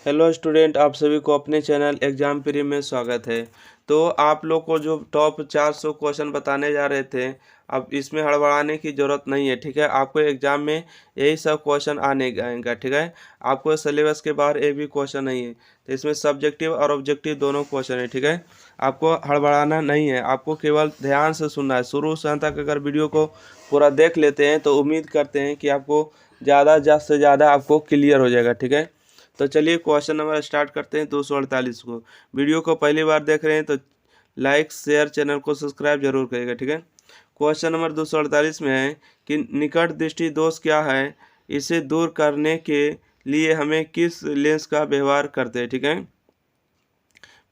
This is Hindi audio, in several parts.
हेलो स्टूडेंट, आप सभी को अपने चैनल एग्जाम प्री में स्वागत है। तो आप लोग को जो टॉप 400 क्वेश्चन बताने जा रहे थे, अब इसमें हड़बड़ाने की ज़रूरत नहीं है। ठीक है, आपको एग्जाम में यही सब क्वेश्चन आने आएगा। ठीक है, आपको सिलेबस के बाहर एक भी क्वेश्चन नहीं है। तो इसमें सब्जेक्टिव और ऑब्जेक्टिव दोनों क्वेश्चन है। ठीक है, आपको हड़बड़ाना नहीं है, आपको केवल ध्यान से सुनना है। शुरू से अंत तक अगर वीडियो को पूरा देख लेते हैं तो उम्मीद करते हैं कि आपको ज़्यादा से ज़्यादा आपको क्लियर हो जाएगा। ठीक है, तो चलिए क्वेश्चन नंबर स्टार्ट करते हैं 248 को। वीडियो को पहली बार देख रहे हैं तो लाइक शेयर चैनल को सब्सक्राइब जरूर करिएगा। ठीक है, क्वेश्चन नंबर 248 में है कि निकट दृष्टि दोष क्या है, इसे दूर करने के लिए हमें किस लेंस का व्यवहार करते हैं। ठीक है,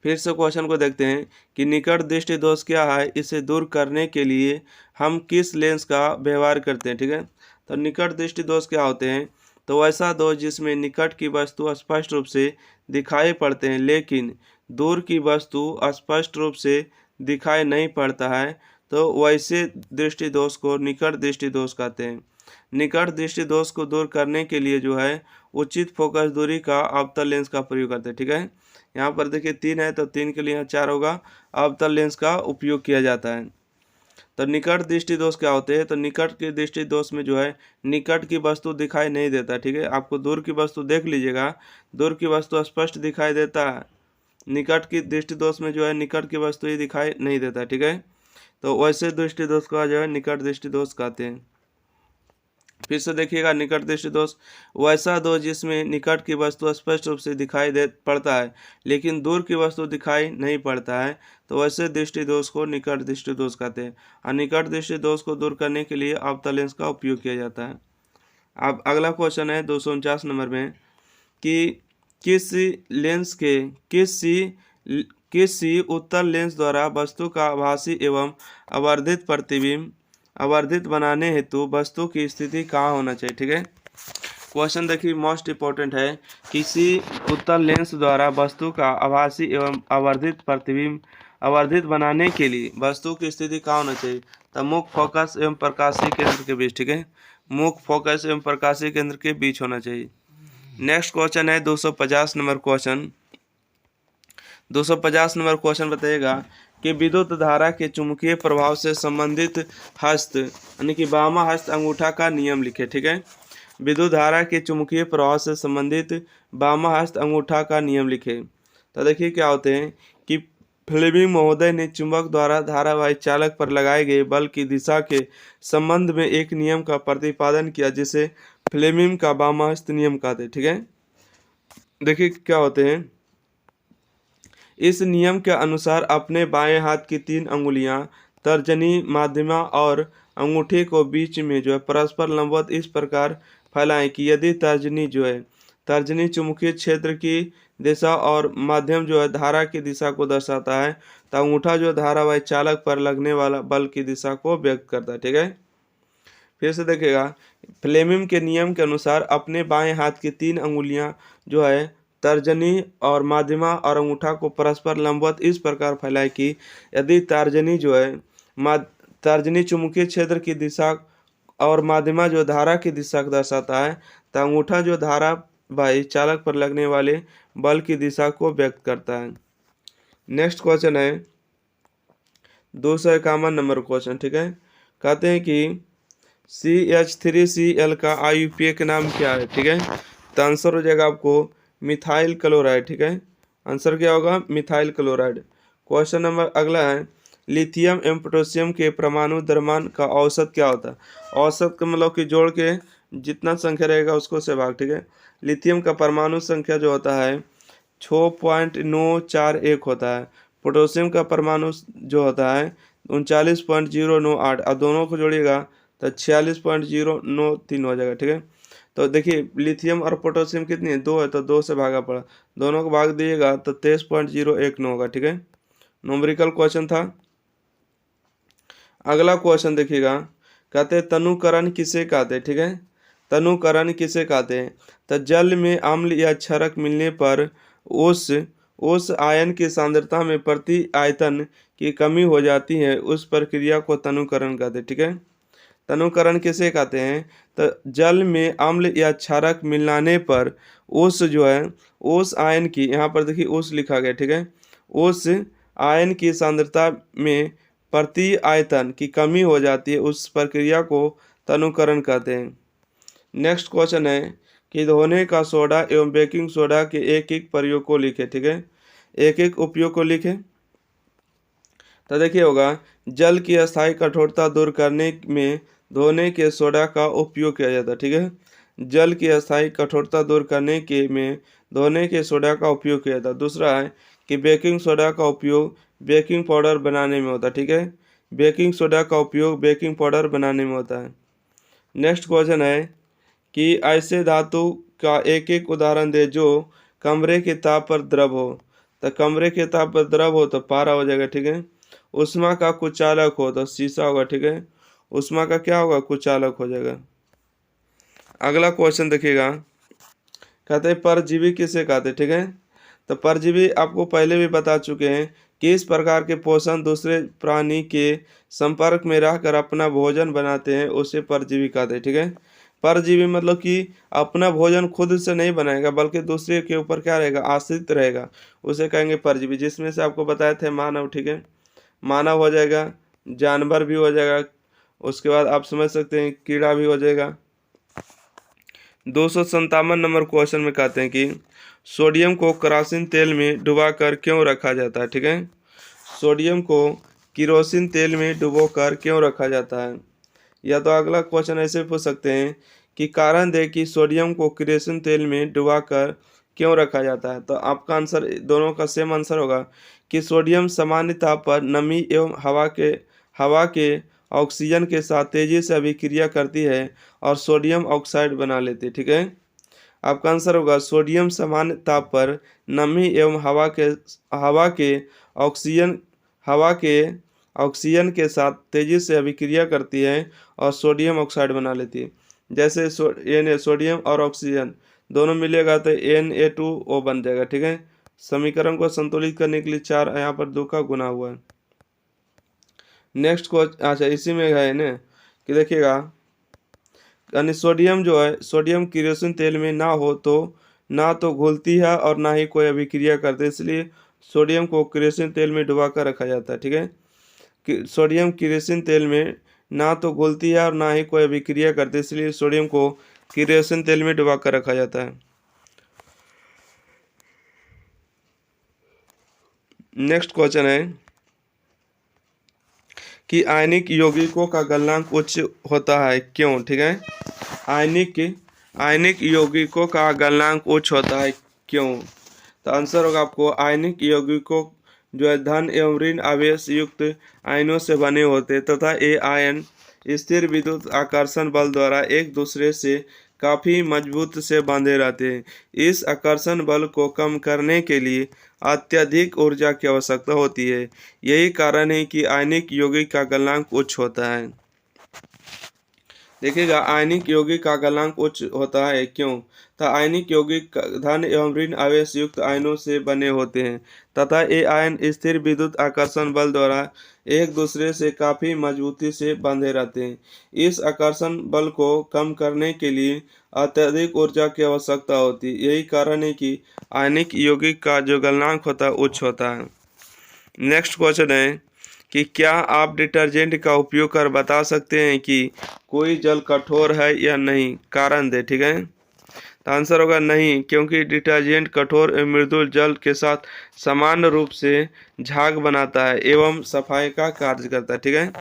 फिर से क्वेश्चन को देखते हैं कि निकट दृष्टि दोष क्या है, इसे दूर करने के लिए हम किस लेंस का व्यवहार करते हैं। ठीक है, तो निकट दृष्टि दोष क्या होते हैं, तो वैसा दोष जिसमें निकट की वस्तु स्पष्ट रूप से दिखाई पड़ते हैं लेकिन दूर की वस्तु स्पष्ट रूप से दिखाई नहीं पड़ता है, तो वैसे दृष्टि दोष को निकट दृष्टि दोष कहते हैं। निकट दृष्टि दोष को दूर करने के लिए जो है उचित फोकस दूरी का अवतल लेंस का प्रयोग करते हैं। ठीक है, यहाँ पर देखिए 3 है तो 3 के लिए यहाँ 4 होगा। अवतल लेंस का उपयोग किया जाता है। तो निकट दृष्टि दोष क्या होते हैं, तो निकट की दृष्टि दोष में जो है निकट की वस्तु दिखाई नहीं देता। ठीक है, आपको दूर की वस्तु देख लीजिएगा, दूर की वस्तु स्पष्ट दिखाई देता है। निकट की दृष्टि दोष में जो है निकट की वस्तु ही दिखाई नहीं देता। ठीक है, तो वैसे दृष्टि दोष का जो है निकट दृष्टि दोष कहते हैं। फिर से देखिएगा, निकट दृष्टि दोष वैसा दोष जिसमें निकट की वस्तु स्पष्ट रूप से दिखाई दे पड़ता है लेकिन दूर की वस्तु दिखाई नहीं पड़ता है, तो वैसे दृष्टि दोष को निकट दृष्टि दोष कहते हैं। और निकट दृष्टि दोष को दूर करने के लिए अवतल लेंस का उपयोग किया जाता है। अब अगला क्वेश्चन है 249 नंबर में कि किस लेंस के किसी उत्तल लेंस द्वारा वस्तु का आभासी एवं आवर्धित प्रतिबिंब आवर्धित बनाने हेतु वस्तु की स्थिति कहाँ होना चाहिए। ठीक है, क्वेश्चन देखिए मोस्ट इम्पोर्टेंट है। किसी उत्तल लेंस द्वारा वस्तु का आभासी एवं आवर्धित प्रतिबिंब आवर्धित बनाने के लिए वस्तु की स्थिति कहाँ होना चाहिए, तो मुख्य फोकस एवं प्रकाशीय केंद्र के बीच। ठीक है, मुख्य फोकस एवं प्रकाशीय केंद्र के बीच होना चाहिए। नेक्स्ट क्वेश्चन है 250 नंबर क्वेश्चन। 250 नंबर क्वेश्चन बताइएगा कि विद्युत धारा के चुंबकीय प्रभाव से संबंधित हस्त यानी कि बामा हस्त अंगूठा का नियम लिखे। ठीक है, विद्युत धारा के चुंबकीय प्रभाव से संबंधित बामा हस्त अंगूठा का नियम लिखे। तो देखिए क्या होते हैं कि फ्लेमिंग महोदय ने चुंबक द्वारा धारावाही चालक पर लगाए गए बल की दिशा के संबंध में एक नियम का प्रतिपादन किया जिसे फ्लेमिंग का बामा हस्त नियम कहते हैं। ठीक है, देखिए क्या होते हैं, इस नियम के अनुसार अपने बाएं हाथ की 3 अंगुलियां तर्जनी, माध्यमा और अंगूठे को बीच में जो है परस्पर लंबवत इस प्रकार फैलाएं कि यदि तर्जनी चुंबकीय क्षेत्र की दिशा और माध्यम जो है धारा की दिशा को दर्शाता है, तो अंगूठा जो धारावाही चालक पर लगने वाला बल की दिशा को व्यक्त करता है। ठीक है, फिर से देखिएगा, फ्लेमिंग के नियम के अनुसार अपने बाएं हाथ की 3 अंगुलियां जो है तर्जनी और माध्यमा और अंगूठा को परस्पर लंबवत इस प्रकार फैलाए कि यदि तर्जनी चुंबकीय क्षेत्र की दिशा और माध्यमा जो धारा की दिशा को दर्शाता है, तो अंगूठा जो धारावाही चालक पर लगने वाले बल की दिशा को व्यक्त करता है। नेक्स्ट क्वेश्चन है 251 नंबर क्वेश्चन। ठीक है, कहते हैं कि CH3Cl का IUPAC नाम क्या है। ठीक है, तो आंसर हो जाएगा आपको मिथाइल क्लोराइड। ठीक है, आंसर क्या होगा, मिथाइल क्लोराइड। क्वेश्चन नंबर अगला है, लिथियम एवं पोटेशियम के परमाणु द्रव्यमान का औसत क्या होता है। औसत का मतलब कि जोड़ के जितना संख्या रहेगा उसको से भाग। ठीक है, लिथियम का परमाणु संख्या जो होता है 6.941 होता है। पोटेशियम का परमाणु जो होता है 39.098 और दोनों को जोड़िएगा तो 46.093 हो जाएगा। ठीक है, तो देखिए लिथियम और पोटेशियम कितनी है, 2 है तो 2 से भागा पड़ा, दोनों को भाग दिएगा तो 23.019 होगा। ठीक है, न्यूमेरिकल क्वेश्चन था। अगला क्वेश्चन देखिएगा, कहते हैं तनुकरण किसे कहते हैं। ठीक है, तनुकरण किसे कहते हैं, तो जल में अम्ल या क्षारक मिलने पर उस आयन की सांद्रता में प्रति आयतन की कमी हो जाती है, उस प्रक्रिया को तनुकरण कहते हैं। ठीक है, तनुकरण किसे कहते हैं? तो जल में अम्ल या क्षारक मिलाने पर उस जो है उस आयन की, यहाँ पर देखिए उस लिखा गया, ठीक है, उस आयन की सांद्रता में प्रति आयतन की कमी हो जाती है, उस प्रक्रिया को तनुकरण कहते हैं। नेक्स्ट क्वेश्चन है कि धोने का सोडा एवं बेकिंग सोडा के एक एक प्रयोग को लिखे, ठीक है, एक एक उपयोग को लिखे। तो देखिए होगा, जल की अस्थायी कठोरता दूर करने में धोने के सोडा का उपयोग किया जाता है, ठीक है, जल की अस्थायी कठोरता दूर करने के में धोने के सोडा का उपयोग किया जाता है। दूसरा है कि बेकिंग सोडा का उपयोग बेकिंग पाउडर बनाने में होता है, ठीक है, बेकिंग सोडा का उपयोग बेकिंग पाउडर बनाने में होता है। नेक्स्ट क्वेश्चन है कि ऐसे धातु का एक एक उदाहरण दे जो कमरे के ताप पर द्रव हो। तो कमरे के ताप पर द्रव हो तो पारा हो जाएगा, ठीक है, उष्मा का कुचालक हो तो शीशा होगा, ठीक है, उष्मा का क्या होगा? कुचालक हो जाएगा। अगला क्वेश्चन देखिएगा, कहते हैं परजीवी किसे कहते हैं, ठीक है, तो परजीवी आपको पहले भी बता चुके हैं कि इस प्रकार के पोषण दूसरे प्राणी के संपर्क में रहकर अपना भोजन बनाते हैं, उसे परजीवी कहते हैं, ठीक है। परजीवी मतलब कि अपना भोजन खुद से नहीं बनाएगा बल्कि दूसरे के ऊपर क्या रहेगा? आश्रित रहेगा, उसे कहेंगे परजीवी। जिसमें से आपको बताए थे मानव, ठीक है, मानव हो जाएगा, जानवर भी हो जाएगा, उसके बाद आप समझ सकते हैं कीड़ा भी हो जाएगा। 257 नंबर क्वेश्चन में कहते हैं कि सोडियम को केरोसिन तेल में डुबाकर क्यों रखा जाता है, ठीक है, सोडियम को केरोसिन तेल में डुबोकर क्यों रखा जाता है। या तो अगला क्वेश्चन ऐसे पूछ सकते हैं कि कारण दे कि सोडियम को केरोसिन तेल में डुबाकर क्यों रखा जाता है। तो आपका आंसर दोनों का सेम आंसर होगा कि सोडियम सामान्य ताप पर नमी एवं हवा के ऑक्सीजन के साथ तेजी से अभिक्रिया करती है और सोडियम ऑक्साइड बना लेती है, ठीक है। आपका आंसर होगा सोडियम सामान्य ताप पर नमी एवं हवा के ऑक्सीजन के साथ तेजी से अभिक्रिया करती है और सोडियम ऑक्साइड बना लेती है। जैसे सोडियम और ऑक्सीजन दोनों मिलेगा तो Na2O बन जाएगा, ठीक है। समीकरण को संतुलित करने के लिए 4 यहाँ पर 2 का गुना हुआ है। नेक्स्ट क्वेश्चन, अच्छा इसी में है ना कि देखिएगा, यानी सोडियम जो है, सोडियम केरोसिन तेल में ना तो घुलती है और ना ही कोई अभिक्रिया करती है, इसलिए सोडियम को केरोसिन तेल में डुबा कर रखा जाता है, ठीक है। सोडियम केरोसिन तेल में ना तो घुलती है और ना ही कोई अभिक्रिया करती है, इसलिए सोडियम को केरोसिन तेल में डुबा कर रखा जाता है। नेक्स्ट क्वेश्चन है कि आयनिक यौगिकों का गलनांक उच्च होता है क्यों, ठीक है, आयनिक यौगिकों का गलनांक उच्च होता है क्यों। तो आंसर होगा आपको आयनिक यौगिकों जो है धन एवं ऋण आवेश युक्त आयनों से बने होते तथा ये आयन स्थिर विद्युत आकर्षण बल द्वारा एक दूसरे से काफ़ी मजबूत से बांधे रहते हैं। इस आकर्षण बल को कम करने के लिए अत्यधिक ऊर्जा की आवश्यकता होती है। यही कारण है कि आयनिक यौगिक का गलनांक उच्च होता है। देखिएगा, आयनिक यौगिक का गलनांक उच्च होता है क्यों। तो आयनिक यौगिक धन एवं ऋण आवेश युक्त आयनों से बने होते हैं तथा ये आयन स्थिर विद्युत आकर्षण बल द्वारा एक दूसरे से काफ़ी मजबूती से बंधे रहते हैं। इस आकर्षण बल को कम करने के लिए अत्यधिक ऊर्जा की आवश्यकता होती है। यही कारण है कि आयनिक यौगिक का जो गलनांक होता है उच्च होता है। नेक्स्ट क्वेश्चन है कि क्या आप डिटर्जेंट का उपयोग कर बता सकते हैं कि कोई जल कठोर है या नहीं, कारण दे, ठीक है। तो आंसर होगा नहीं, क्योंकि डिटर्जेंट कठोर एवं मृदुल जल के साथ समान रूप से झाग बनाता है एवं सफाई का कार्य करता है, ठीक है।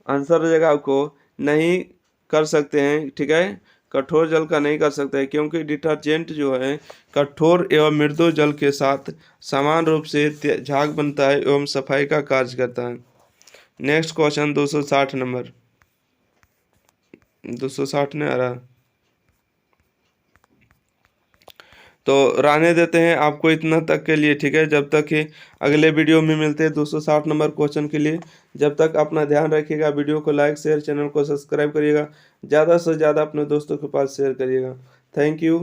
आंसर हो जाएगा आपको नहीं कर सकते हैं, ठीक है, कठोर जल का नहीं कर सकते हैं क्योंकि डिटर्जेंट जो है कठोर एवं मृदु जल के साथ समान रूप से झाग बनता है एवं सफाई का कार्य करता है। नेक्स्ट क्वेश्चन 260 नंबर, 260 नहीं आ रहा तो रहने देते हैं आपको इतना तक के लिए, ठीक है। जब तक कि अगले वीडियो में मिलते हैं 260 नंबर क्वेश्चन के लिए। जब तक अपना ध्यान रखिएगा, वीडियो को लाइक शेयर, चैनल को सब्सक्राइब करिएगा, ज़्यादा से ज़्यादा अपने दोस्तों के पास शेयर करिएगा। Thank you.